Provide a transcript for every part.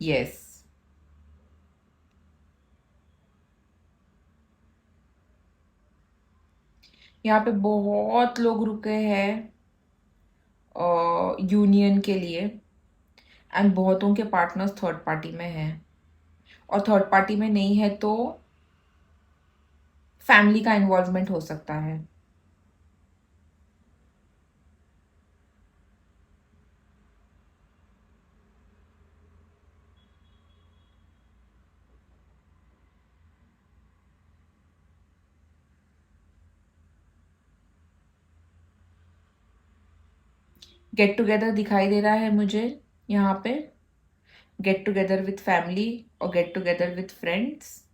Yes. यहाँ पे बहुत लोग रुके हैं यूनियन के लिए, एंड बहुतों के पार्टनर्स थर्ड पार्टी में हैं, और थर्ड पार्टी में नहीं है तो फैमिली का इन्वॉल्वमेंट हो सकता है। गेट टुगेदर दिखाई दे रहा है मुझे यहाँ पे, गेट टुगेदर विथ फैमिली और get together with friends.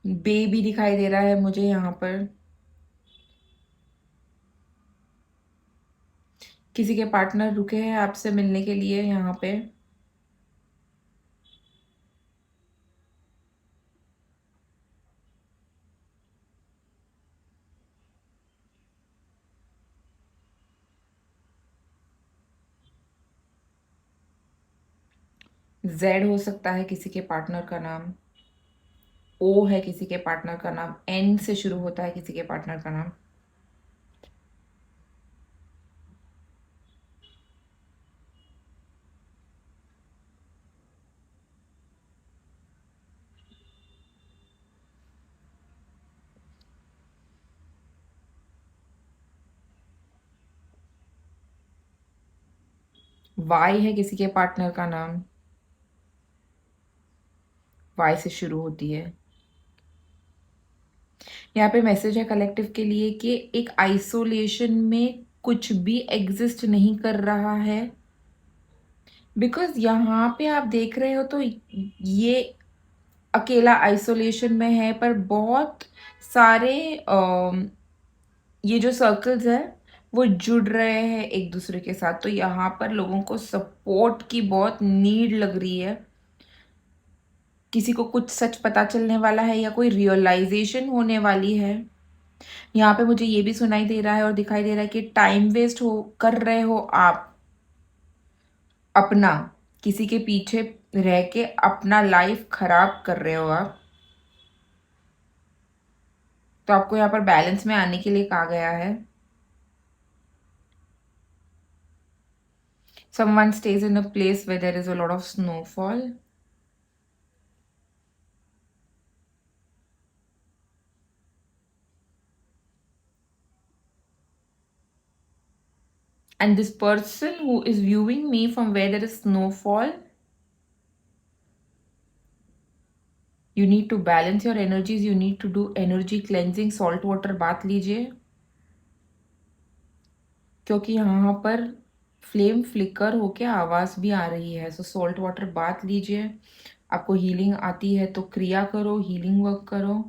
Baby दिखाई दे रहा है मुझे यहाँ पर, किसी के पार्टनर रुके हैं आपसे मिलने के लिए यहाँ पे। जेड हो सकता है किसी के पार्टनर का नाम, ओ है किसी के पार्टनर का नाम, एन से शुरू होता है किसी के पार्टनर का नाम। वाई है किसी के पार्टनर का नाम, वाई से शुरू होती है। यहाँ पे मैसेज है कलेक्टिव के लिए कि एक आइसोलेशन में कुछ भी एग्जिस्ट नहीं कर रहा है, बिकॉज यहाँ पे आप देख रहे हो तो ये अकेला आइसोलेशन में है, पर बहुत सारे ये जो सर्कल्स है वो जुड़ रहे हैं एक दूसरे के साथ, तो यहाँ पर लोगों को सपोर्ट की बहुत नीड लग रही है। किसी को कुछ सच पता चलने वाला है या कोई रियलाइजेशन होने वाली है। यहाँ पे मुझे ये भी सुनाई दे रहा है और दिखाई दे रहा है कि टाइम वेस्ट हो कर रहे हो आप अपना, किसी के पीछे रह के अपना लाइफ खराब कर रहे हो आप। तो आपको यहाँ पर बैलेंस में आने के लिए कहा गया है। Someone stays in a place where there is a lot of snowfall. And this person who is viewing me from where there is snowfall, you need to balance your energies, you need to do energy cleansing, salt water बात लीजिए, क्योंकि यहाँ पर flame flicker होके आवाज़ भी आ रही है। सो सॉल्ट वाटर बात लीजिए। आपको हीलिंग आती है तो क्रिया करो, हीलिंग वर्क करो।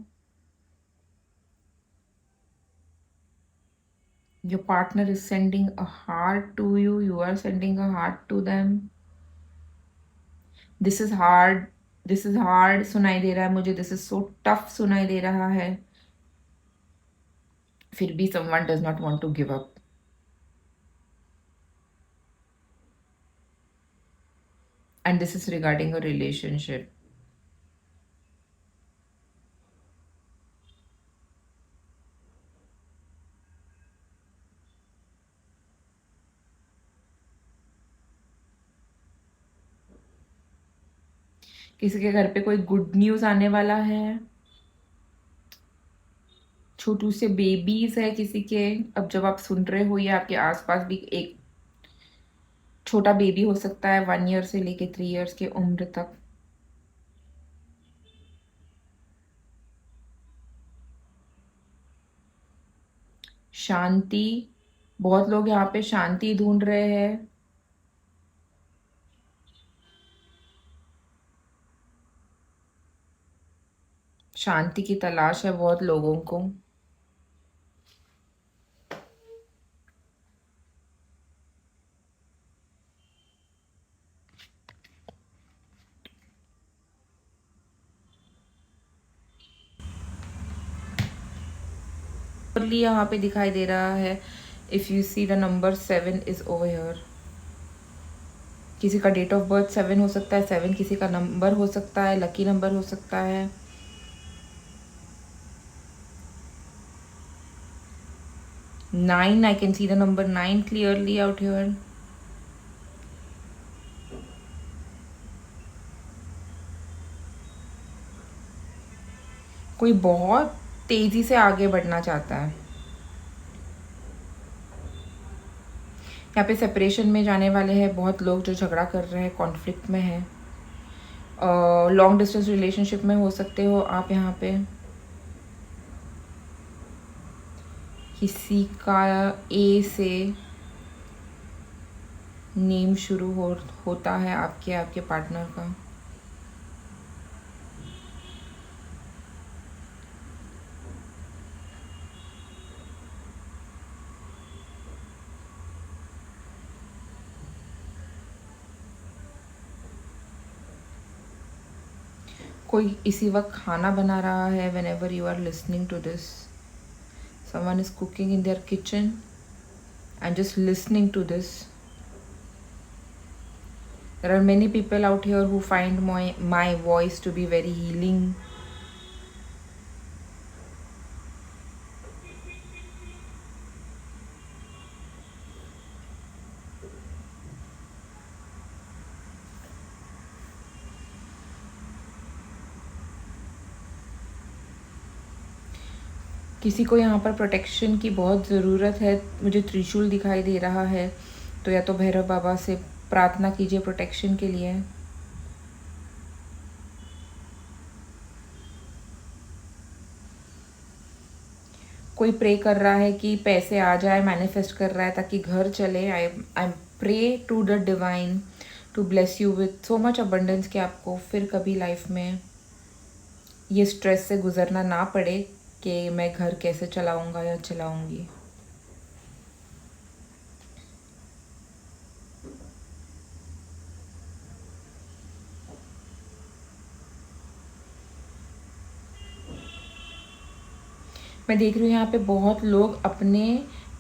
Your partner is sending a heart to you, you are sending a heart to them. This is hard, this is hard सुनाई दे रहा है मुझे, दिस इज सो टफ सुनाई दे रहा है। फिर भी someone does not want to give up, and this is regarding a relationship. किसी के घर पे कोई गुड न्यूज आने वाला है। छोटू से बेबीज है किसी के, अब जब आप सुन रहे हो या आपके आसपास भी एक छोटा बेबी हो सकता है, 1 ईयर से लेके 3 ईयर्स के उम्र तक। शांति, बहुत लोग यहाँ पे शांति ढूंढ रहे हैं। शांति की तलाश है बहुत लोगों को। यहाँ पे दिखाई दे रहा है If you see the number 7 is over here. किसी का डेट ऑफ बर्थ 7 हो सकता है, 7 किसी का नंबर हो सकता है, लकी नंबर हो सकता है। Nine, I can see the number 9 clearly out here. कोई बहुत तेजी से आगे बढ़ना चाहता है। यहाँ पे सेपरेशन में जाने वाले हैं बहुत लोग, जो झगड़ा कर रहे हैं, कॉन्फ्लिक्ट में है। लॉन्ग डिस्टेंस रिलेशनशिप में हो सकते हो आप। यहाँ पे किसी का ए से नेम शुरू होता है, आपके पार्टनर का। कोई इसी वक्त खाना बना रहा है। whenever you are listening to this, someone is cooking in their kitchen and just listening to this. There are many people out here who find my voice to be very healing. किसी को यहाँ पर protection की बहुत ज़रूरत है। मुझे त्रिशूल दिखाई दे रहा है, तो या तो भैरव बाबा से प्रार्थना कीजिए प्रोटेक्शन के लिए। कोई प्रे कर रहा है कि पैसे आ जाए, मैनिफेस्ट कर रहा है ताकि घर चले। I pray to the divine to bless you with so much abundance कि आपको फिर कभी लाइफ में ये स्ट्रेस से गुजरना ना पड़े कि मैं घर कैसे चलाऊंगा या चलाऊंगी। मैं देख रही हूँ यहाँ पे बहुत लोग अपने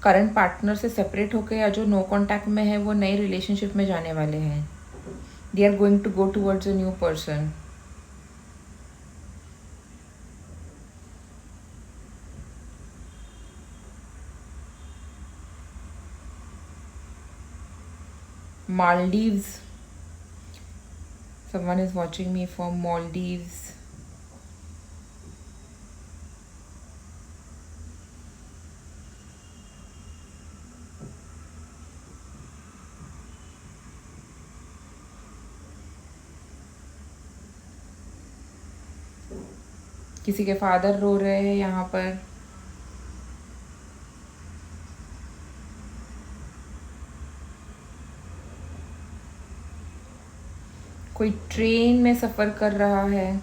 करंट पार्टनर से सेपरेट होकर या जो नो कांटेक्ट में है वो नए रिलेशनशिप में जाने वाले हैं। They are going to go towards a new person. Maldives. Someone is watching me from Maldives. किसी के फादर रो रहे हैं यहाँ पर। कोई ट्रेन में सफ़र कर रहा है।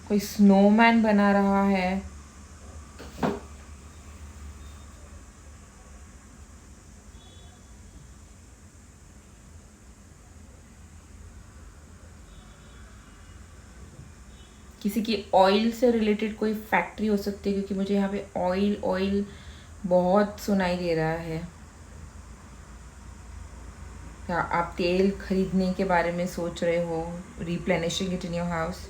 कोई स्नोमैन बना रहा है। किसी की ऑयल से रिलेटेड कोई फैक्ट्री हो सकती है, क्योंकि मुझे यहाँ पे ऑयल बहुत सुनाई दे रहा है। या आप तेल खरीदने के बारे में सोच रहे हो, replenishing it in your house.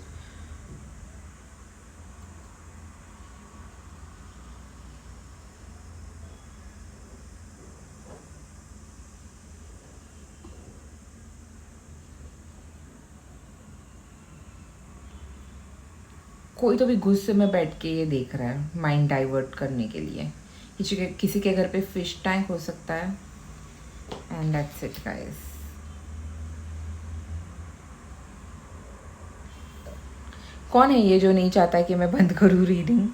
कोई तो भी गुस्से में बैठ के ये देख रहा है, माइंड डाइवर्ट करने के लिए। किसी के घर पे फिश टैंक हो सकता है। And that's it guys. कौन है ये जो नहीं चाहता कि मैं बंद करूँ रीडिंग?